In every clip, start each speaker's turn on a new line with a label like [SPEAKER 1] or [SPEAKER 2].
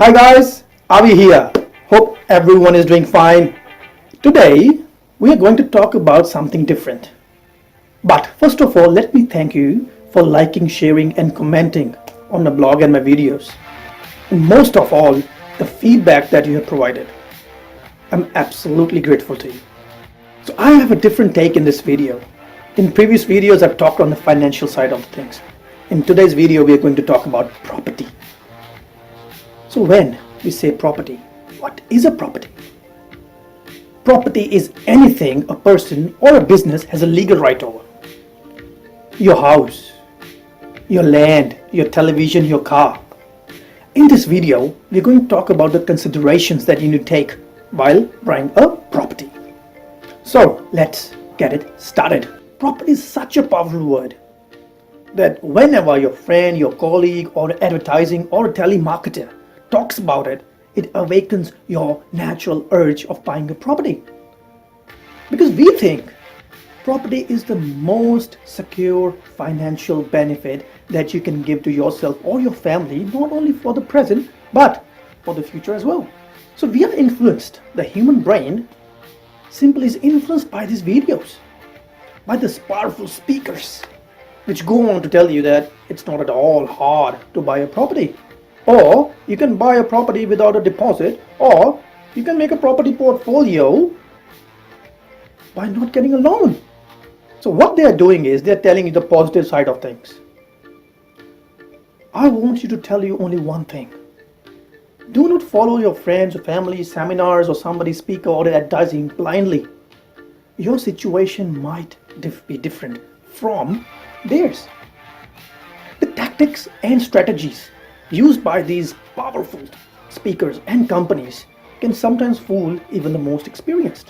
[SPEAKER 1] Hi guys, Avi here. Hope everyone is doing fine. Today we are going to talk about something different. But first of all, let me thank you for liking, sharing and commenting on the blog and my videos. And most of all, the feedback that you have provided. I'm absolutely grateful to you. So I have a different take in this video. In previous videos I've talked on the financial side of things. In today's video we are going to talk about property. So when we say property, what is a property? Property is anything a person or a business has a legal right over. Your house, your land, your television, your car. In this video, we're going to talk about the considerations that you need to take while buying a property. So let's get it started. Property is such a powerful word that whenever your friend, your colleague, or advertising or a telemarketer talks about it, it awakens your natural urge of buying a property. Because we think property is the most secure financial benefit that you can give to yourself or your family, not only for the present, but for the future as well. So we are influenced, the human brain simply is influenced by these videos, by these powerful speakers, which go on to tell you that it's not at all hard to buy a property. Or you can buy a property without a deposit, or you can make a property portfolio by not getting a loan. So what they are doing is they're telling you the positive side of things. I want you to tell you only one thing. Do not follow your friends or family seminars or somebody speaker or advertising blindly. Your situation might be different from theirs. The tactics and strategies used by these powerful speakers and companies can sometimes fool even the most experienced.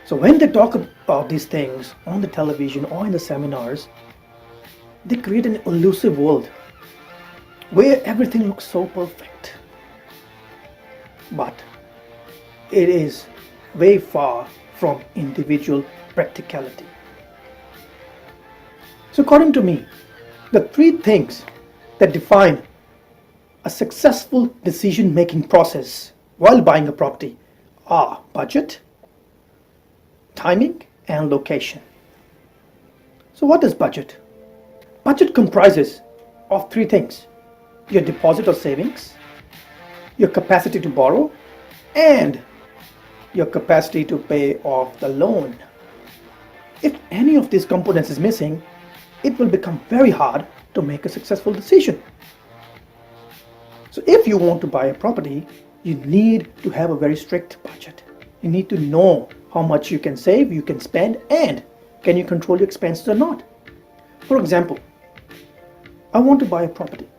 [SPEAKER 1] So when they talk about these things on the television or in the seminars, they create an elusive world where everything looks so perfect. But it is way far from individual practicality. So according to me, the three things that define a successful decision-making process while buying a property are budget, timing, and location. So what is budget? Budget comprises of three things: your deposit or savings, your capacity to borrow, and your capacity to pay off the loan. If any of these components is missing, it will become very hard to make a successful decision. So if you want to buy a property, you need to have a very strict budget. You need to know how much you can save, you can spend, and can you control your expenses or not. For example, I want to buy a property.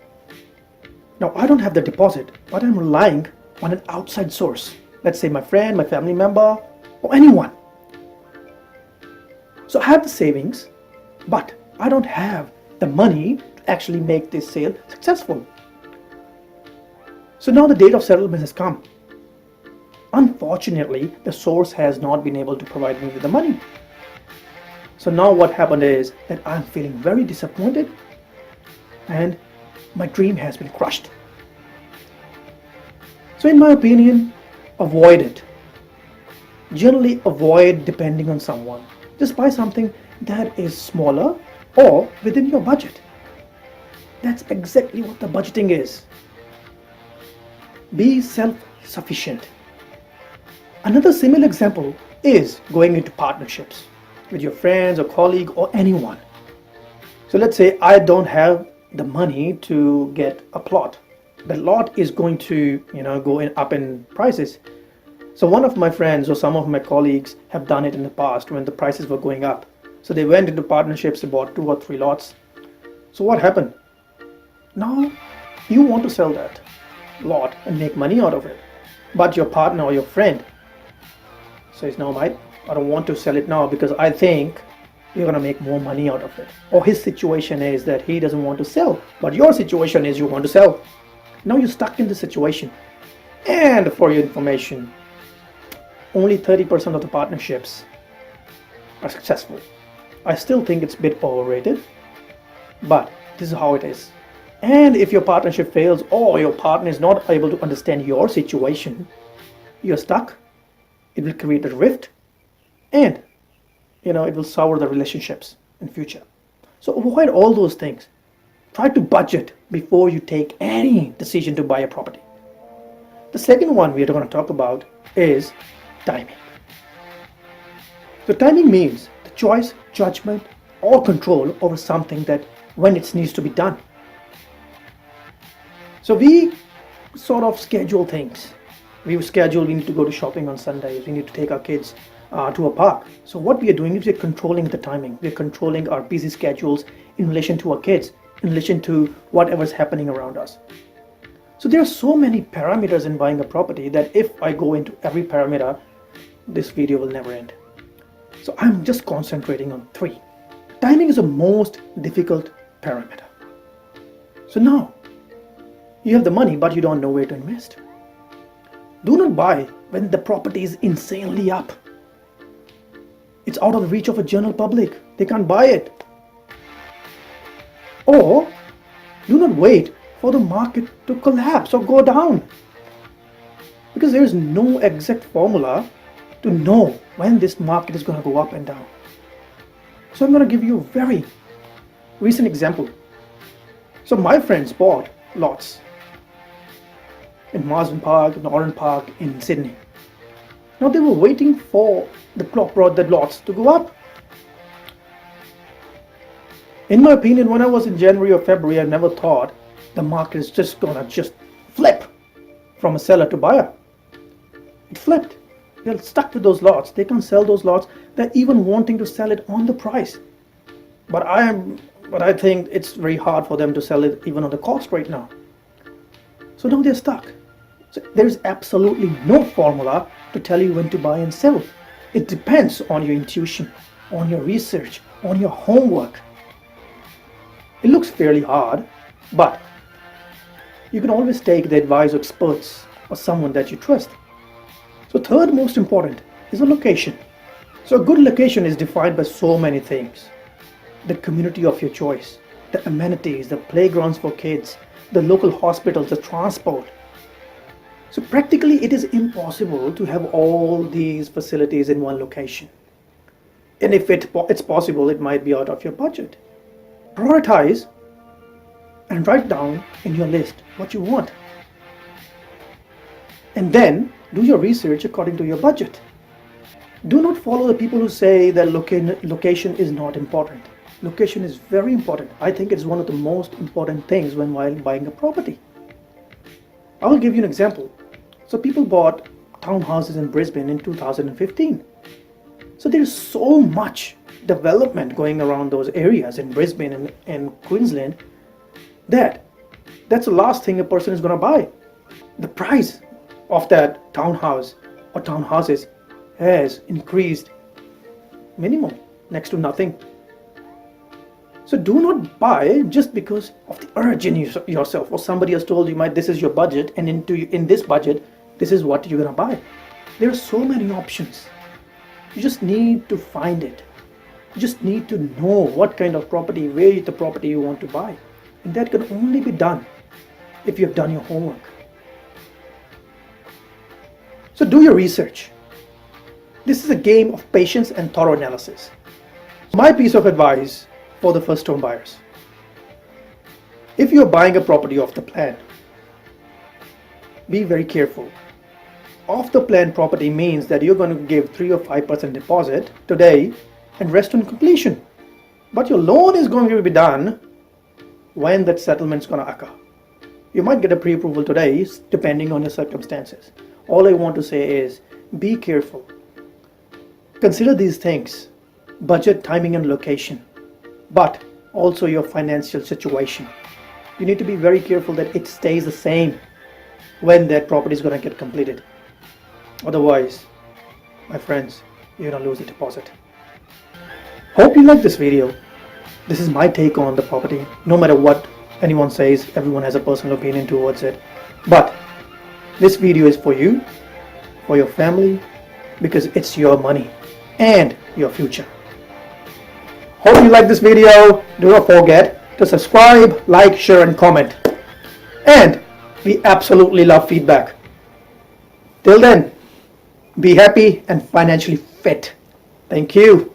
[SPEAKER 1] Now I don't have the deposit, but I'm relying on an outside source. Let's say my friend, my family member, or anyone. So I have the savings, but I don't have the money to actually make this sale successful. So now the date of settlement has come. Unfortunately, the source has not been able to provide me with the money. So now what happened is that I'm feeling very disappointed and my dream has been crushed. So in my opinion, avoid it. Generally avoid depending on someone. Just buy something that is smaller or within your budget. That's exactly what the budgeting is. Be self-sufficient. Another similar example is going into partnerships with your friends or colleague or anyone. So let's say I don't have the money to get a plot. The lot is going to, go up in prices. So one of my friends or some of my colleagues have done it in the past when the prices were going up. So they went into partnerships, they bought 2 or 3 lots. So what happened? Now you want to sell that lot and make money out of it. But your partner or your friend says, no mate, I don't want to sell it now because I think you're going to make more money out of it. Or his situation is that he doesn't want to sell, but your situation is you want to sell. Now you're stuck in the situation. And for your information, only 30% of the partnerships are successful. I still think it's a bit overrated, but this is how it is. And if your partnership fails or your partner is not able to understand your situation, you're stuck. It will create a rift, and it will sour the relationships in future. So avoid all those things. Try to budget before you take any decision to buy a property. The second one we are going to talk about is timing. So timing means the choice, judgment, or control over something that when it needs to be done. So we sort of schedule things. We need to go to shopping on Sundays. We need to take our kids to a park. So what we are doing is we're controlling the timing. We're controlling our busy schedules in relation to our kids, in relation to whatever's happening around us. So there are so many parameters in buying a property that if I go into every parameter, this video will never end. So I'm just concentrating on 3. Timing is the most difficult parameter. So now, you have the money but you don't know where to invest. Do not buy when the property is insanely up. It's out of the reach of a general public. They can't buy it. Or do not wait for the market to collapse or go down. Because there is no exact formula to know when this market is going to go up and down. So I'm going to give you a very recent example. So my friends bought lots in Marsden Park, in Oran Park, in Sydney. Now they were waiting for the lots to go up. In my opinion, when I was in January or February, I never thought the market is just gonna flip from a seller to buyer. It flipped. They're stuck with those lots. They can't sell those lots. They're even wanting to sell it on the price. But I think it's very hard for them to sell it even on the cost right now. So now they're stuck. So there is absolutely no formula to tell you when to buy and sell. It depends on your intuition, on your research, on your homework. It looks fairly hard, but you can always take the advice of experts or someone that you trust. So third most important is a location. So a good location is defined by so many things. The community of your choice, the amenities, the playgrounds for kids, the local hospitals, the transport. So practically it is impossible to have all these facilities in one location. And if it's possible, it might be out of your budget. Prioritize and write down in your list what you want. And then do your research according to your budget. Do not follow the people who say that location is not important. Location is very important. I think it's one of the most important things while buying a property. I will give you an example. So people bought townhouses in Brisbane in 2015. So there's so much development going around those areas in Brisbane and Queensland that's the last thing a person is going to buy. The price of that townhouse or townhouses has increased minimum, next to nothing. So do not buy just because of the urge in yourself, or somebody has told you, this is your budget, and in this budget, this is what you're gonna buy. There are so many options. You just need to find it. You just need to know what kind of property, where the property you want to buy. And that can only be done if you have done your homework. So do your research. This is a game of patience and thorough analysis. My piece of advice for the first home buyers. If you're buying a property off the plan, be very careful. Off the plan property means that you're going to give 3 or 5% deposit today and rest on completion. But your loan is going to be done when that settlement is going to occur. You might get a pre-approval today depending on your circumstances. All I want to say is be careful. Consider these things: budget, timing and location, but also your financial situation. You need to be very careful that it stays the same when that property is going to get completed. Otherwise, my friends, you're going to lose the deposit. Hope you like this video. This is my take on the property. No matter what anyone says, everyone has a personal opinion towards it. But this video is for you, for your family, because it's your money and your future. Hope you like this video. Do not forget to to subscribe, like, share, and comment. And we absolutely love feedback. Till then, be happy and financially fit. Thank you.